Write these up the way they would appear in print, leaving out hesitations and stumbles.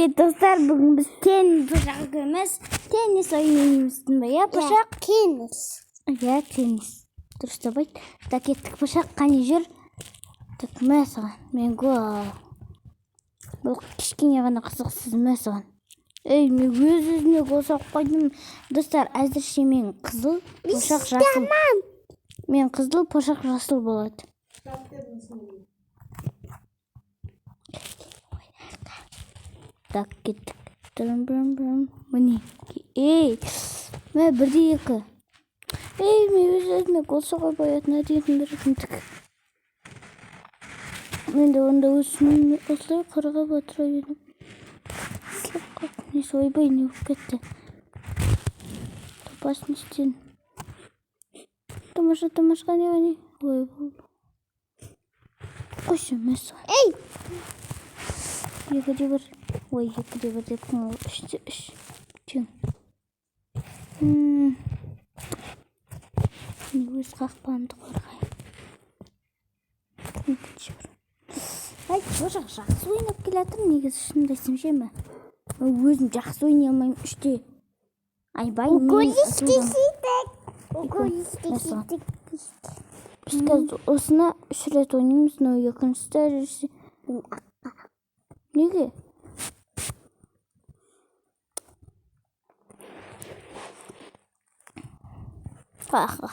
Evet dostlar, bugün biz tenis oynuyoruz. Tenis oynuyoruz ya Başak? Tenis. Ya tenis. Dұрыс табайды. Так кеттік Başak, қане жүр. Так, мә саған. Мен бұл кішкене ғана қызықсыз, мә саған. Ей, мен өз-өзіне гол соғып қойдым. Достар, әзірше мен қызыл, Başak жасыл. Мен қызыл, Başak жасыл болады. Так, кеттік. Міне. Ей, мә бірде екі. Ей, мен өз-өзіне гол соға қоятын әдетім беретіндік. Мен де онда өсімін осылай қырға батыра едім. Несі, ойбай, не болып кетті. Топасын істен. Тамаша, не. Ой, болды. Қойшы, мәсі. Ей! Екіде бір. Ой, екіде бір деп қыңыл. Үште үш. Тең. Өз қақпанды қорғай. Екіде бір. Ай, Başak жақсы ойнап келатыр, негізі шынымды айтсам ше ме? Өзім жақсы ойнай алмаймын үште. Айбай, мен Уколистик. Біз қазір осына үш рет ойнаймыз, но екінші дәрежесі. Неге? Қақа.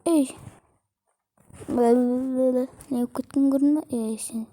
Ей. Не өткеткен көрін ма? Ей, сен.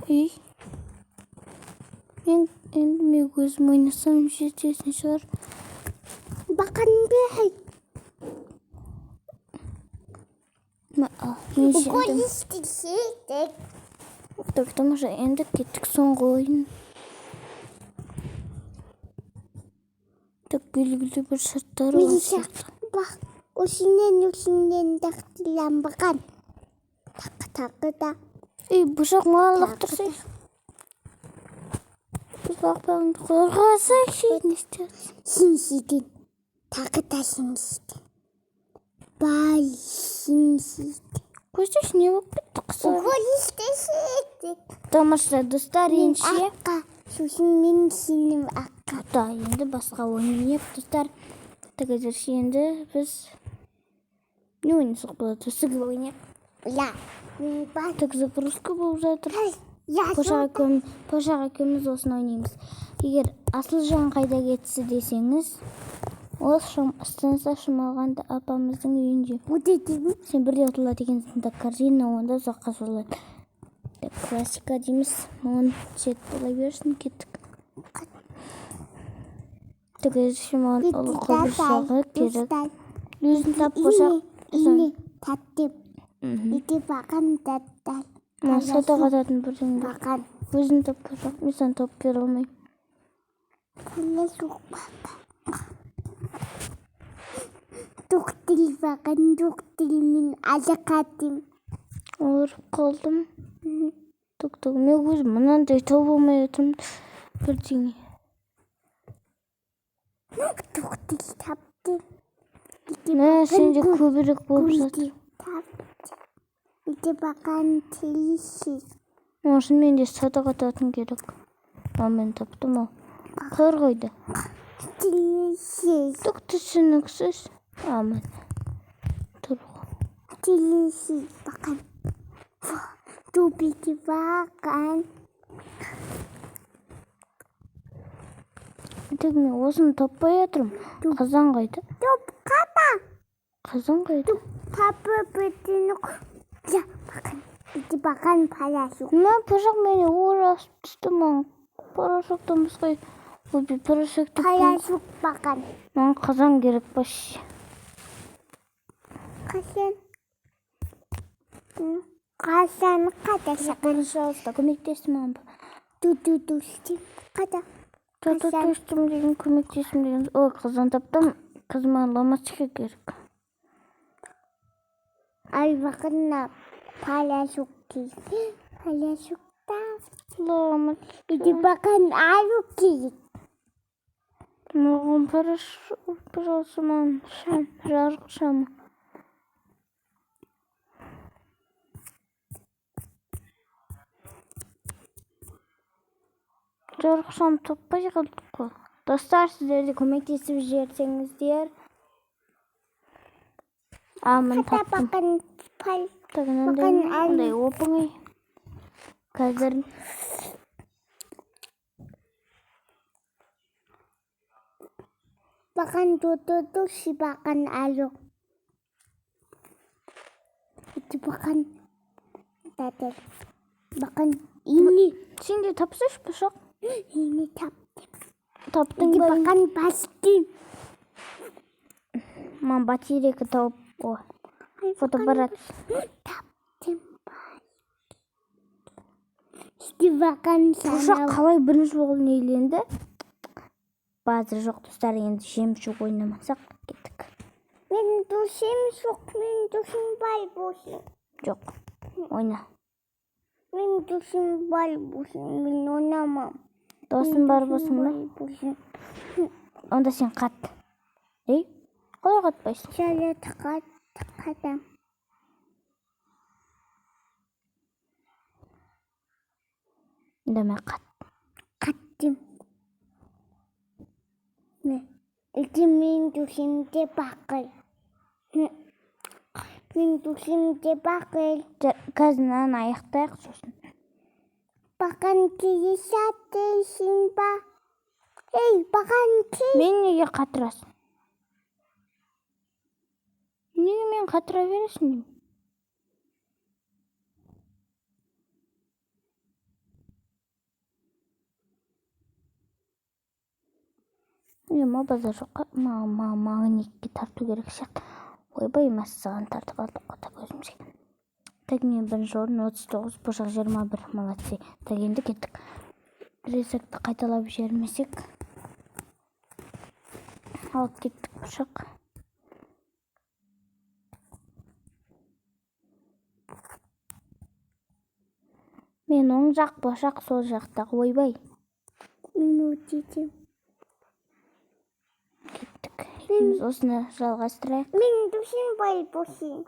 Ей. Мен өзім ойнасам жетесін шығар. Бақан бей. Уколистик. Так, тамаша, енді кеттік соңғы ойын. Так, белгілі бір шарттары бар сияқты. Бақ, осынен дақтыланбаған. Тақы да. Ей, Başak маған лақтырсай. Біз қақпағыңды қорғасай, шейін істерсің. Синсиден. Тақы да синсиден. Бай синсиден. Қойсайшы, не болып кетті қысыр? Уколистик. Тамаша, достар, енше. Аққа. Сосын мен сенім аққа. Да, енді басқа ойнайық, достар. Так, әзірше енді біз не ойнасақ болады? Сігіп ойнайық. Ля. Так, загрузка болып жатыр. Я Başak екеуміз осыны ойнаймыз. Егер асыл жан қайда кетсі десеңіз, ол станса Шымалғанды апамыздың үйінде. Сен бірде ұтылады екенсің. Так, корзина онда ұзаққа созылады. Так, классика дейміз. Маған сет бола берсін, кеттік. Так, әзірше маған ұлы қобыршағы керек. Өзін тап Başak. Ине тәттіп. Иде баған тәттәл. Маған сата қататын бірден Баған. өзін тап Başak. Мен сан топ кер алмайым. Кәлі жоқ баған. Тоқтыл баған, тоқтыл мен азақатым. Орып қалдым. Так, мен өзім мұнандай топ алмай отырмын. Бірдеңе. Тоқтыл тапты. Мә, сенде көбірек болып жатыр. Иде баған телесіз. Оның мен де сата қататын керек. Мен таптым ол. Қорғайды. Телесіз. Так, түсініксіз. Мен тұрғы. Телесіз баған. Тупиде баған. Так, мен осыны таппай жатырмын. Қазан қайда? Топ қана. Қазан қайда? Папа бітіні я баған. Иде баған парашют. Мен Başak мені орасып түсті маған. Парашюттан басқа. Парашютты Парашют баған. маған қазан керек баш. Қасан. Қасан қада шаққан. Пожалуйста, көмектесін маған. Ту-ту-ту-степ қада. Төстім деген көмектесім деген. Ой, қазан таптым. Қыз маған ломатчика керек. Ай бақынна парашют керек. Парашютта. Ломатчика. Иде баған алу керек. Маған парашют, пожалуйста, маған шам, жарық шамы. Жорықшам топпай қалдық қой. Достар, сіздер де көмектесіп жіберсеңіздер. Мін таптым. Ондай оп-оңай. Қазір Bakın tututu si bakın alo. Itu bakın tatel. Bakın ini сен де тапсыршы пышақ. ini tap. Таптың Itu ба? bakın pasti. Мам батарейка тауып. О, фотоаппарат. Taptım. Itu bakın Пышақ sana. қалай бірінші болған үйленді? Базар жоқ достар, енді жемшік ойнамасақ кеттік. Ben duşum yok. Ben duşum var boşum. Жоқ, ойна. Ben duşum var boşum. Ben oynamam. Досың бар болсын ба? Boşum. Онда сен қат. Қалай қатпайсың? Şöyle tıkadım. Деме қат. Kattım. Ne? İçimin duşumda bakır. Мен duşumda bakır. Қазір мынаны аяқтайық сосын. Bakın kiri sattıysın ba. Ey bakın ki. Мен неге қатырасың? Неге мен қатыра бересің деймін? Ма базар жоққа магнитке тарту керек сияқты. Ойбай, массаған тартып алдық қой так өзімізге. Так, мен бірінші орын 39, пышақ 21. Молодцы. Так, енді кеттік. Ресекті қайталап жермесек. Алып кеттік пышақ. Мен оң жақ, пышақ сол жақтағы. Ойбай. Мен өтейдім. Кеттік. Осыны жалғастырайық. Мен душым бай босым.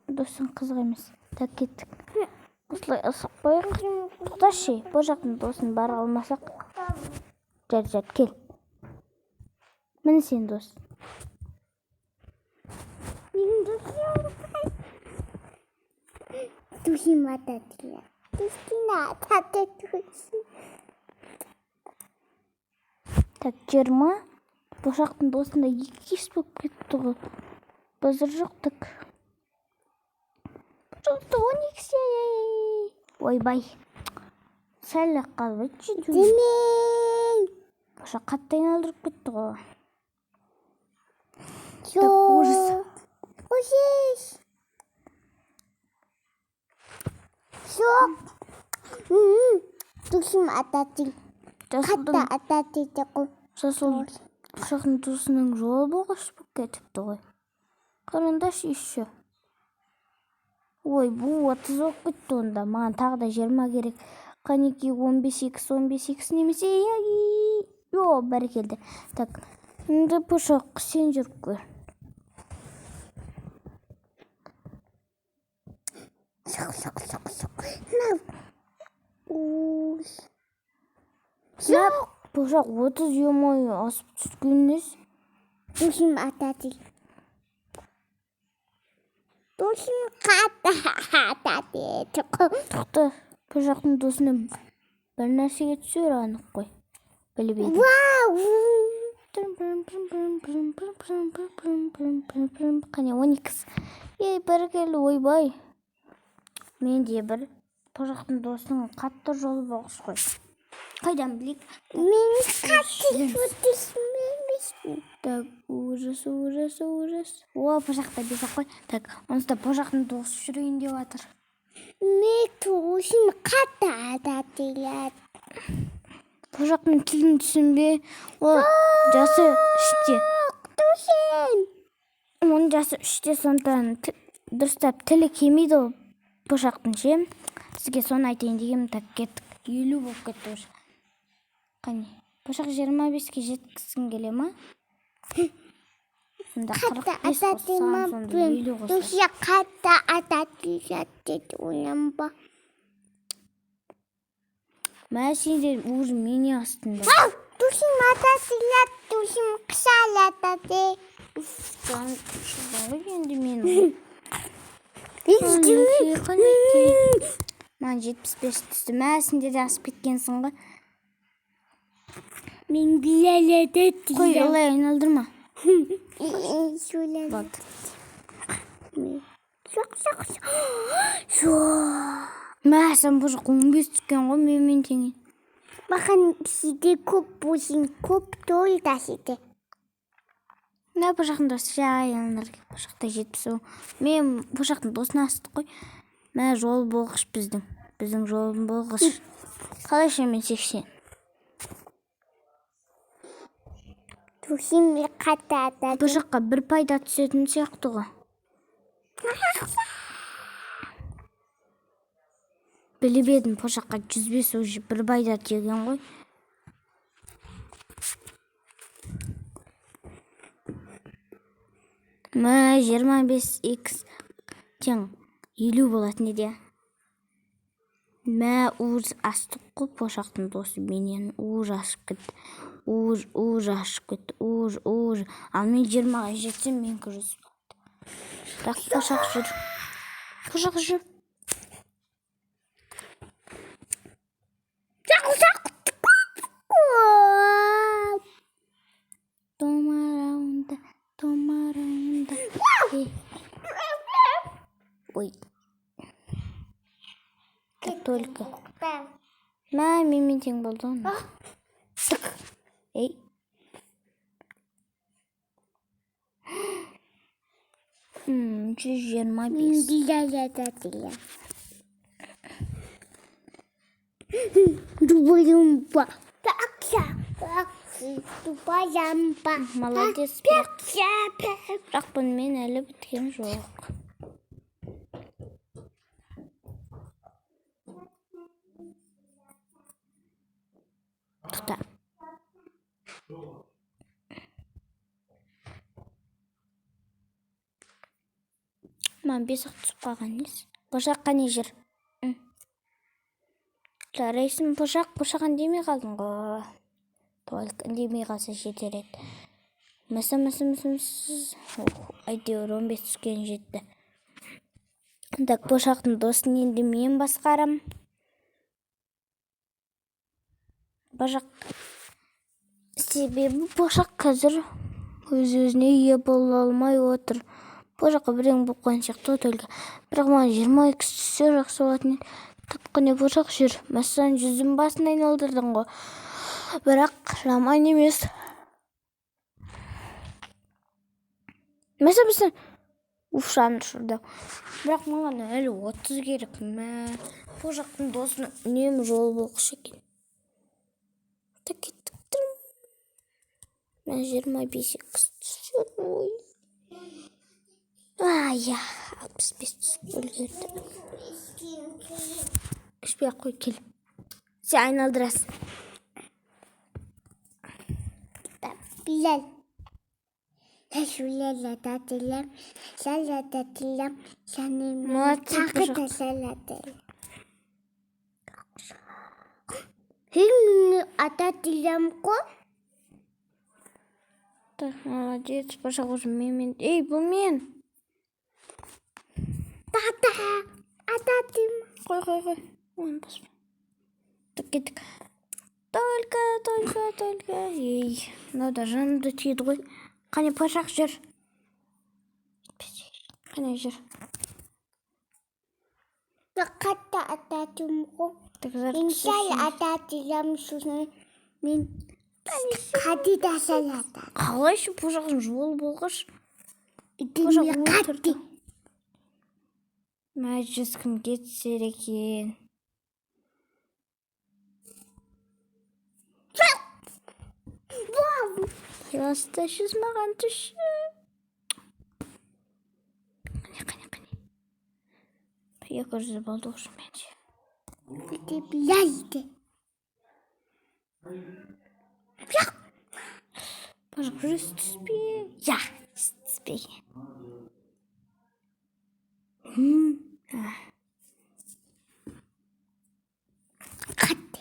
Досың қызық емес. Так, кеттік. Осылай ысық қойық. Тоқташы, бұл жақтың досын бара алмасақ. Жат, кел. Міне сен дос. Мен душым бай. Душым ататылар. Душым ататылар. Так, 20. Бұл жақтың досында 2 болып кетті ғой. Базар жоқ, так. Бұл жақта 12. Ойбай. Сәл қалып жетті. Демей. Бұл жақ қатты айналдырып кетті ғой. Ужас. Жоқ. Душым ататыл. Қатта ататыл. Жасыл пышақтың досының жолы болғаш болып кетіпті ғой. Қараңдашы еще. Ой, бұл 30 болып кетті онда. Маған тағы да 20 керек. Қанеки 15x немесе. Йо, бәрекелді. Так, енді пышақ сен жүріп көр. Жоқ. Пышақ 30 емой асып түскеннес. Душым ататыл. Душым қатта ататыл. Тоқта, пышақтың досына бір нәрсеге түсер анық қой. Білбейді. Вау! Қане 12. Бәрекелді, ойбай. Менде бір пышақтың досының қатты жолы болғыш қой. Қайдан білейік? Мен қатты өтісмемесін. Так, ужас. О, пышақта бесақ қой. Так, онсында пышақтың досы жүрейін деп атыр. Мен душым қатта ататылар. Пышақтың тілін түсінбе. О, жасы 3-те. Душым. Оның жасы 3-те, сондықтан дұрыстап тілі келмейді ол пышақтың ше. Сізге соны айтайын дегенмін. Так, кеттік. 50 болып кетті уже. Қане, пышақ 25-ке жеткізсін келе ма? Сонда 45 қоссам, сонда 50 қоссам. Душа қатта ататылар деді онан ба. Mən sendер уже meni астында. Душим ататыла, душим қысалатады. Sen şuradan енді мен. Üzgünüm. Қанеке. Mən 75 түсті. Mən сендер асып кеткенсің ғой. Мен билеледі Қой, олай айналдырма. Şöyle. Bak. Şok. Şok. Mən sen bu 15 түскен ғой, мен теңе. Bakın sizi көп болсын, көп той да сиде. Мә бұл жақында шайынлар, бұл жақта 70. Мен бұл жақтың досына астық қой. Мә жол болғыш біздің жол болғыш. Қалайша мен 80. Душим қатады. Бұл жаққа бір пайда түсетін сияқты ғой. Біліп едім, бұл жаққа 105 уже бір пайда тиген ғой. Мә 25x тең 50 болатын еді. Мә уыз астық қой, бұл жақтың досы менен уыз ашып кетті. Уыз ашып кетті. Уыз. Ал мен 20-ға жетсем, мен 100 болады. Так, бұл жақ жүр. Бұл жақ жүр. Томарауында. Ой. Так только. Мә, мен тең болды. Тық. Ей. Мен 125. билеледі. Дубайымба. Дубайымба. Молодец. Бірақ бұнымен әлі біткен жоқ. Тұта. Мам, бесік түсіп қалған ес. Бұл жаққа не жүр? Жарайсың, бұл жаққан демей қалдың ғой. Только демей қалса жетер еді. Мысы. Әйтеуір 15 түскен жетті. Так, бұл жақтың досын енді мен басқарам. Бұл жақ себебі бұл жақ қазір өз-өзіне ие бола алмай отыр. Бұл жаққа бірең бұл қойын сияқты только. Бірақ маған 20x түссе жақсы болатын еді. Тапқыне бұл жақ жүр. Мәселен 100-дің басын айналдырдың ғой. Бірақ жаман емес. Мәселен ұшан шырда. Бірақ маған әлі 30 керек. Бұл жақтың досына үнемі жол болғыш екен. Так кеттік тұрым. Мен 25x түсер ой. Ай-я, 65 түсіп өлгерді. Ішпей қой, кел. Сен айналдырасың. Bilal. Şöyle tatillem. Şöyle tatillem. Молодцы, Takı da пожалуйста. şöyle tatillem. Şimdi atатillem ko. Так, молодец, пожалуйста, мен. Ей, бұл мен. Tata. Ататым. Қой. Оны баспа. Так, кеттік. Только. Ей, мынада жанымды тиді ғой. Қане пашақ жүр. Қане жүр. Қатта ататым ko. Так, зараз İnşal atатillem şunu. Мен қады да şöyle atатым. қалайшы бұл жағын жол болғыш. Дүние қатты. Мәжіс кім кетсер екен. Қиыласта жүз маған түші. Қане. 200 болды ұшы менше. Bitti Bilal'di. Пожалуйста, жүз түспей. Я, түспей. Қатты.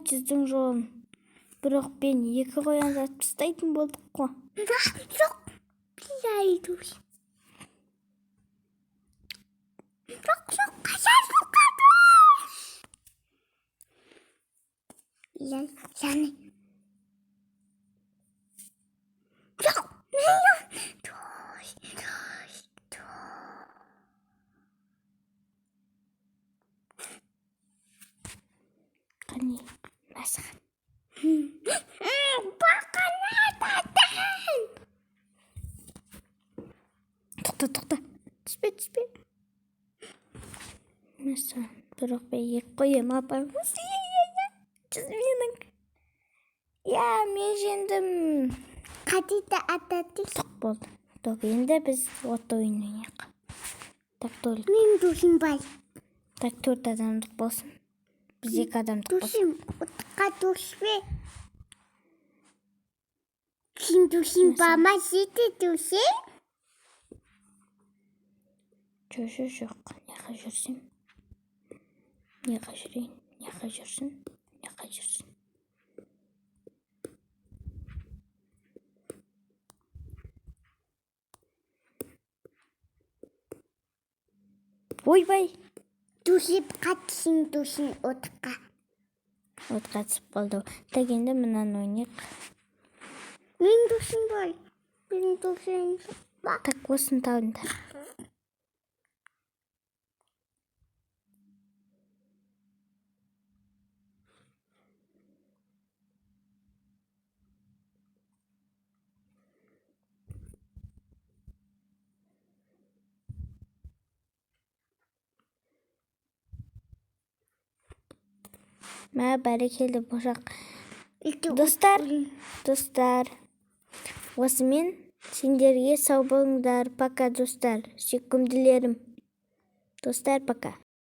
жүздің жолын. Бірақ мен 2 қоян зат тастайтын болдық қой. Жоқ. Білайду. Жоқ, қашан соқады. Білай, сәні. Жоқ, Қане, масыған. Тоқта. Түспе. Масыған. Бірақ мен 2 қоям апамыз. Жүз менің. Мен жеңдім. Қадиді атады. Тоқ болды. Тоқ, енді біз отто ойын ойнайық. Так, толық. Мен досым бар. Так, 4 адамдық болсын. Біз 2 адамдық болсын. Досым, отқа доспе. Сен досым бар ма? Сеті досым? Жоқ. Неға жүрсем? Неға жүрейін? Неға жүрсін? Ойбай! Досым қатысың досым отқа. Отқа түсіп қалды. Так, енді мынаны ойнайық. Мен досым бар. Мен досым бар. Так, осын тауында. Бәрекелді бошақ. Достар, осымен сендерге сау болыңдар. Пока, достар. Сүйкімділерім. Достар, пока.